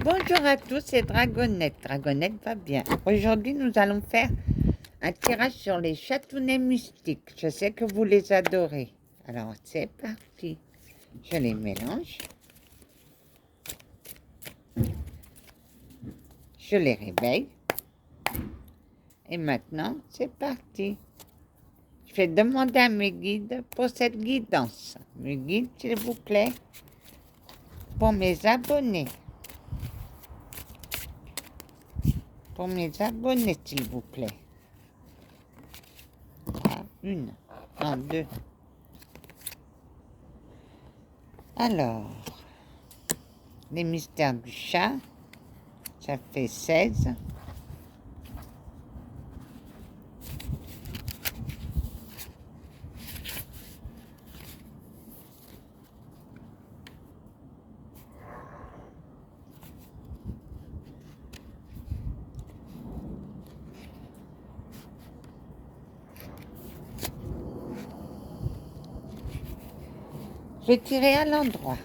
Bonjour à tous, c'est Dragonette. Dragonette va bien. Aujourd'hui, nous allons faire un tirage sur les chatounets mystiques. Je sais que vous les adorez. Alors, c'est parti. Je les mélange. Je les réveille. Et maintenant, c'est parti. Je vais demander à mes guides pour cette guidance. Mes guides, s'il vous plaît, pour mes abonnés. Pour mes abonnés, s'il vous plaît. Ah, une, non, deux. Alors, les mystères du chat, ça fait 16. Je vais tirer à l'endroit.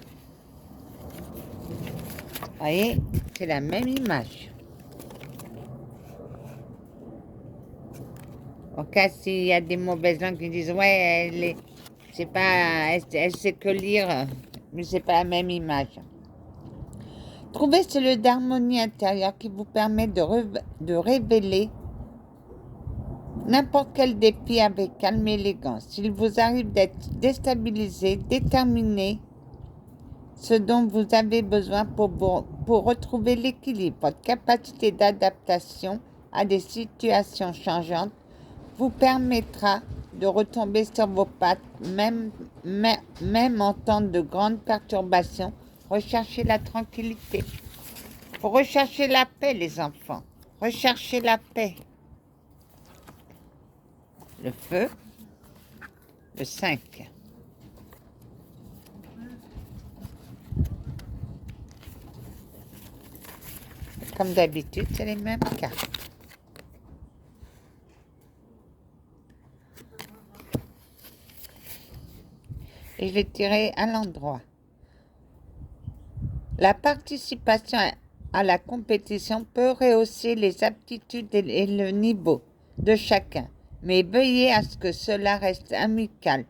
Vous voyez, c'est la même image. Au cas s'il y a des mauvaises langues qui disent ouais, c'est pas, elle sait que lire, mais c'est pas la même image. Trouvez ce lieu d'harmonie intérieure qui vous permet de révéler n'importe quel défi avec calme et élégance. S'il vous arrive d'être déstabilisé, déterminé, ce dont vous avez besoin pour retrouver l'équilibre, votre capacité d'adaptation à des situations changeantes vous permettra de retomber sur vos pattes, même en temps de grandes perturbations. Recherchez la tranquillité. Il faut rechercher la paix, les enfants. Recherchez la paix. Le feu, le 5. Comme d'habitude, c'est les mêmes cartes. Et je vais tirer à l'endroit. La participation à la compétition peut rehausser les aptitudes et le niveau de chacun, mais veuillez à ce que cela reste amical.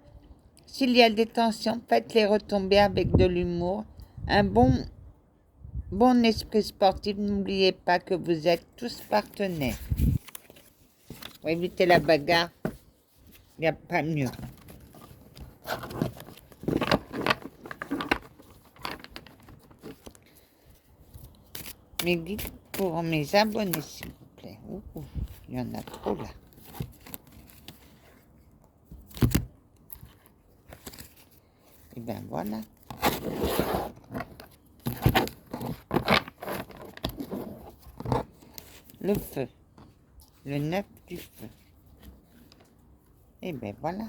S'il y a des tensions, faites-les retomber avec de l'humour, un bon esprit sportif. N'oubliez pas que vous êtes tous partenaires. Pour éviter la bagarre, il n'y a pas mieux. Mes guides pour mes abonnés, s'il vous plaît. Ouh, il y en a trop là. Et bien voilà. Le feu. Le 9 du feu. Et bien voilà.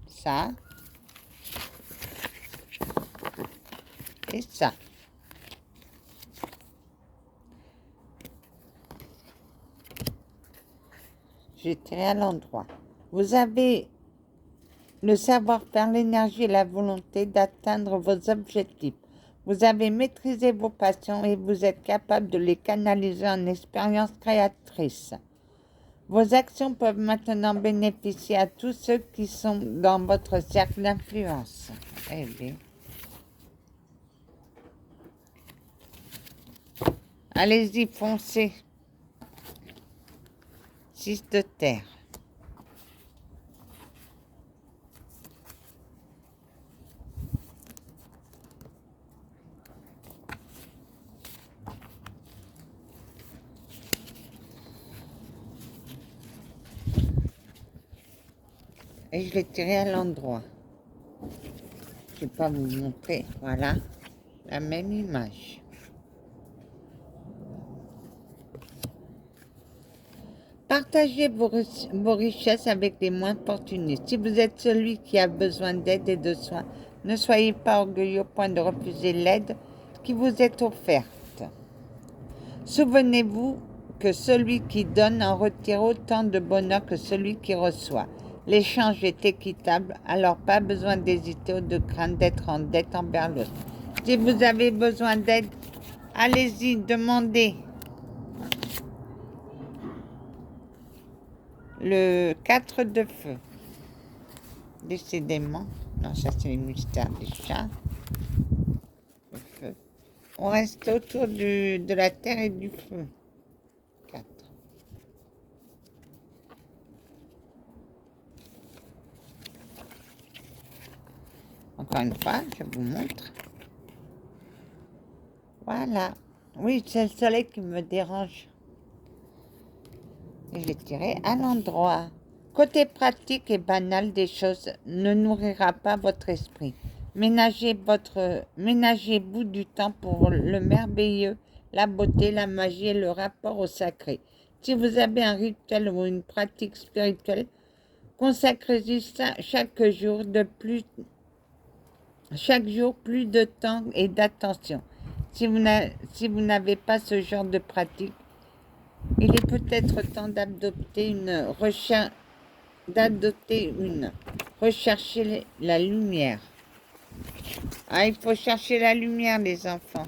Ça. Et ça. J'ai tiré à l'endroit. Vous avez le savoir-faire, l'énergie et la volonté d'atteindre vos objectifs. Vous avez maîtrisé vos passions et vous êtes capable de les canaliser en expériences créatrices. Vos actions peuvent maintenant bénéficier à tous ceux qui sont dans votre cercle d'influence. Eh bien. Allez-y, foncez. 6 de terre. Et je l'ai tiré à l'endroit. Je ne vais pas vous montrer. Voilà, la même image. Partagez vos richesses avec les moins fortunés. Si vous êtes celui qui a besoin d'aide et de soins, ne soyez pas orgueilleux au point de refuser l'aide qui vous est offerte. Souvenez-vous que celui qui donne en retire autant de bonheur que celui qui reçoit. L'échange est équitable, alors pas besoin d'hésiter ou de craindre d'être en dette envers l'autre. Si vous avez besoin d'aide, allez-y, demandez. Le 4 de feu. Décidément. Non, ça c'est le mystère des chats. Le feu. On reste autour de la terre et du feu. 4. Encore une fois, je vous montre. Voilà. Oui, c'est le soleil qui me dérange. Et je l'ai tiré à l'endroit. Côté pratique et banal des choses ne nourrira pas votre esprit. Ménagez-vous du temps pour le merveilleux, la beauté, la magie et le rapport au sacré. Si vous avez un rituel ou une pratique spirituelle, consacrez-y chaque jour plus de temps et d'attention. Si vous n'avez pas ce genre de pratique, il est peut-être temps d'adopter une. Recherchez la lumière. Ah, il faut chercher la lumière, les enfants.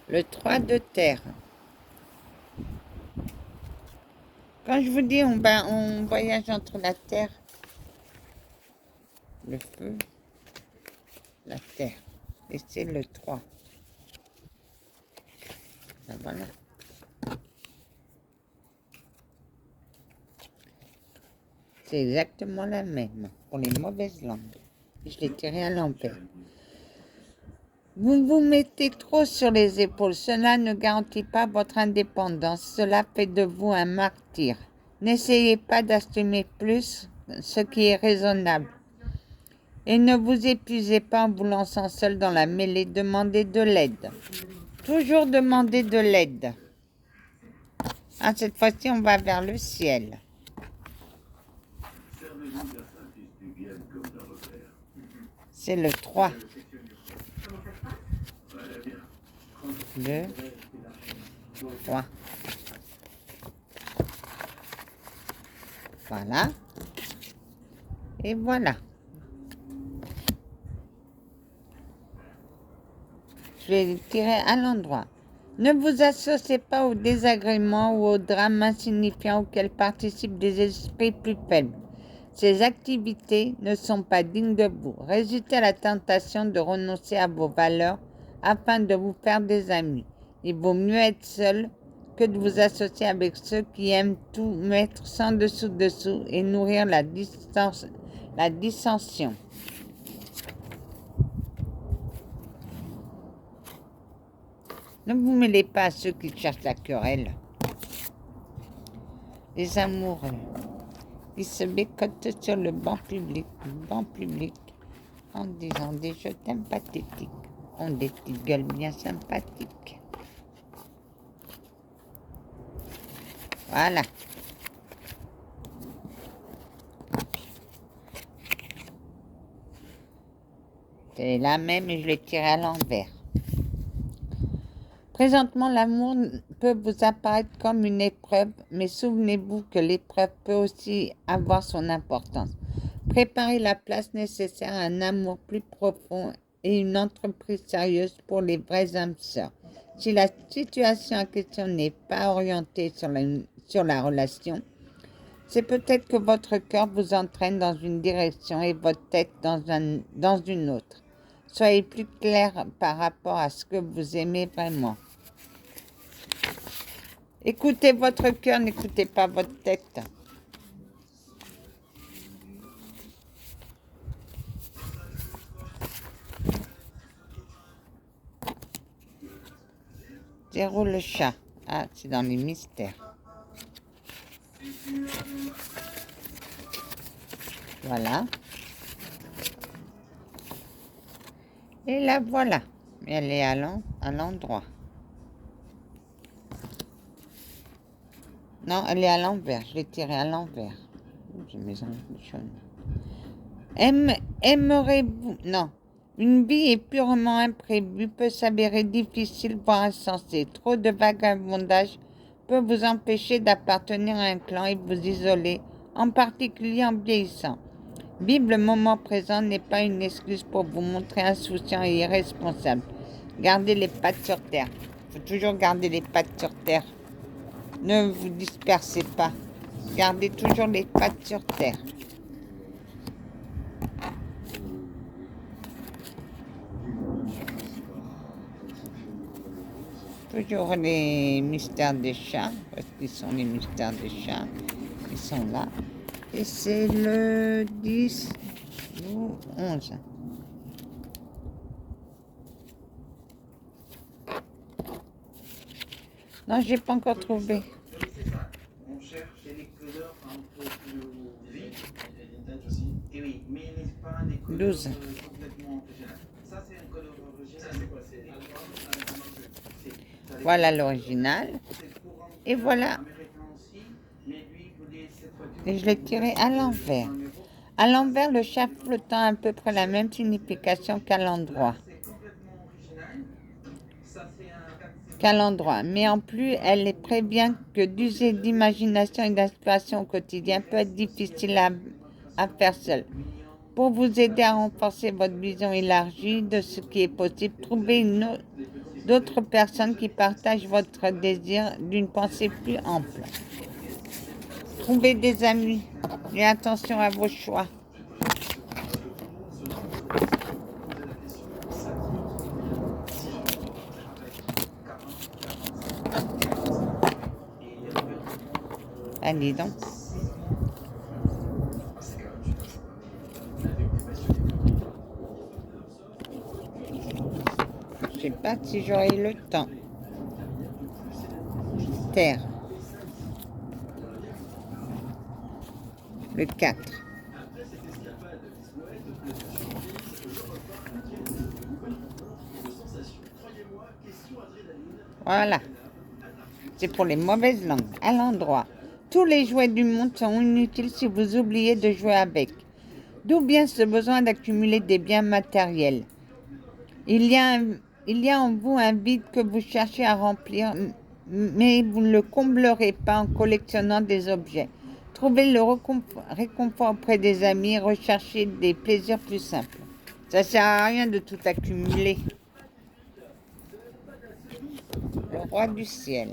Le 3 de terre. Quand je vous dis on voyage entre la terre, le feu, la terre. Et c'est le 3. Ben voilà. C'est exactement la même pour les mauvaises langues. Je l'ai tiré à l'envers. Vous vous mettez trop sur les épaules. Cela ne garantit pas votre indépendance. Cela fait de vous un martyr. N'essayez pas d'assumer plus ce qui est raisonnable. Et ne vous épuisez pas en vous lançant seul dans la mêlée. Demandez de l'aide. Toujours demander de l'aide. Ah, cette fois-ci, on va vers le ciel. C'est le 3. Le 3. Voilà. Et voilà. Je vais tirer à l'endroit. Ne vous associez pas aux désagréments ou aux drames insignifiants auxquels participent des esprits plus faibles. Ces activités ne sont pas dignes de vous. Résistez à la tentation de renoncer à vos valeurs afin de vous faire des amis. Il vaut mieux être seul que de vous associer avec ceux qui aiment tout mettre sans dessous et nourrir la dissension. Ne vous mêlez pas à ceux qui cherchent la querelle. Les amoureux qui se bécotent sur le banc public en disant des je t'aime pathétiques, ont des petites gueules bien sympathiques. Voilà. C'est la même et je l'ai tiré à l'envers. Présentement, l'amour peut vous apparaître comme une épreuve, mais souvenez-vous que l'épreuve peut aussi avoir son importance. Préparez la place nécessaire à un amour plus profond et une entreprise sérieuse pour les vraies âmes sœurs. Si la situation en question n'est pas orientée sur la relation, c'est peut-être que votre cœur vous entraîne dans une direction et votre tête dans une autre. Soyez plus clair par rapport à ce que vous aimez vraiment. Écoutez votre cœur, n'écoutez pas votre tête. Zéro le chat. Ah, c'est dans les mystères. Voilà. Et la voilà. Elle est à l'endroit. Non, elle est à l'envers. Je l'ai tirée à l'envers. J'ai mes jaunes. Aimerez-vous... Non. Une vie est purement imprévue, peut s'avérer difficile, voire insensée. Trop de vagabondage peut vous empêcher d'appartenir à un clan et vous isoler, en particulier en vieillissant. Vivre le moment présent n'est pas une excuse pour vous montrer insouciant et irresponsable. Gardez les pattes sur terre. Il faut toujours garder les pattes sur terre. Ne vous dispersez pas. Gardez toujours les pattes sur terre. Toujours les mystères des chats. Parce qu'ils sont les mystères des chats. Ils sont là. Et c'est le 10 ou 11. Non, j'ai pas encore trouvé. On cherche les couleurs un peu plus vives. Et oui, mais n'est pas des couleurs 12. complètement originales. Ça, c'est un couleur original. C'est quoi? C'est Voilà l'original. Et voilà. Et je l'ai tiré à l'envers. À l'envers, le chat flottant a à peu près la même signification qu'à l'endroit. Mais en plus, elle prévient que d'user d'imagination et d'inspiration au quotidien peut être difficile à faire seul. Pour vous aider à renforcer votre vision élargie de ce qui est possible, trouvez d'autres personnes qui partagent votre désir d'une pensée plus ample. Trouvez des amis et attention à vos choix. Allez donc. Je sais pas si j'aurai le temps. Terre. Le 4. Voilà. C'est pour les mauvaises langues. À l'endroit. Tous les jouets du monde sont inutiles si vous oubliez de jouer avec. D'où vient ce besoin d'accumuler des biens matériels? Il y a en vous un vide que vous cherchez à remplir, mais vous ne le comblerez pas en collectionnant des objets. Trouvez le réconfort auprès des amis, recherchez des plaisirs plus simples. Ça ne sert à rien de tout accumuler. Le roi du ciel.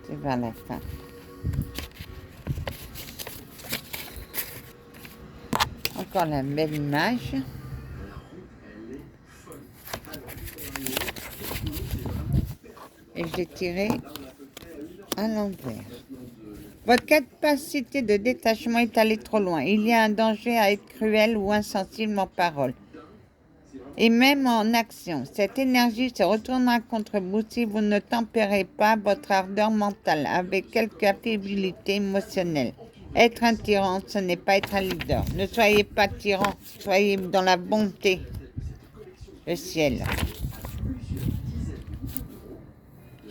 C'est vers la fin. Encore la belle image. Et je l'ai tiré à l'envers. Votre capacité de détachement est allée trop loin. Il y a un danger à être cruel ou insensible en parole. Et même en action. Cette énergie se retournera contre vous si vous ne tempérez pas votre ardeur mentale avec quelque affabilité émotionnelle. Être un tyran, ce n'est pas être un leader. Ne soyez pas tyran, soyez dans la bonté. Le ciel.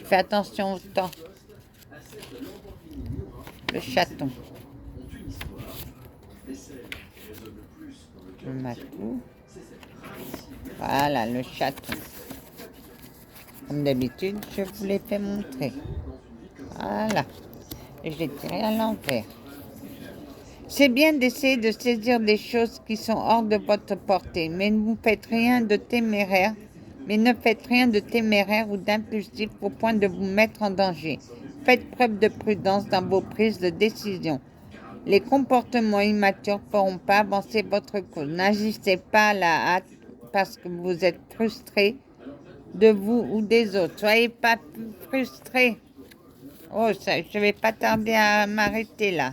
Fais attention au temps. Le chaton. Le matou. Voilà, le chaton. Comme d'habitude, je vous l'ai fait montrer. Voilà. Et je l'ai tiré à l'envers. C'est bien d'essayer de saisir des choses qui sont hors de votre portée, mais ne faites rien de téméraire ou d'impulsif au point de vous mettre en danger. Faites preuve de prudence dans vos prises de décision. Les comportements immatures ne feront pas avancer votre cause. N'agissez pas à la hâte parce que vous êtes frustré de vous ou des autres. Soyez pas frustrés. Oh, ça, je vais pas tarder à m'arrêter là.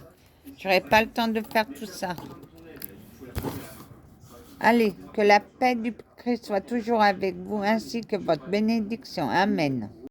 J'aurai pas le temps de faire tout ça. Allez, que la paix du Christ soit toujours avec vous ainsi que votre bénédiction. Amen.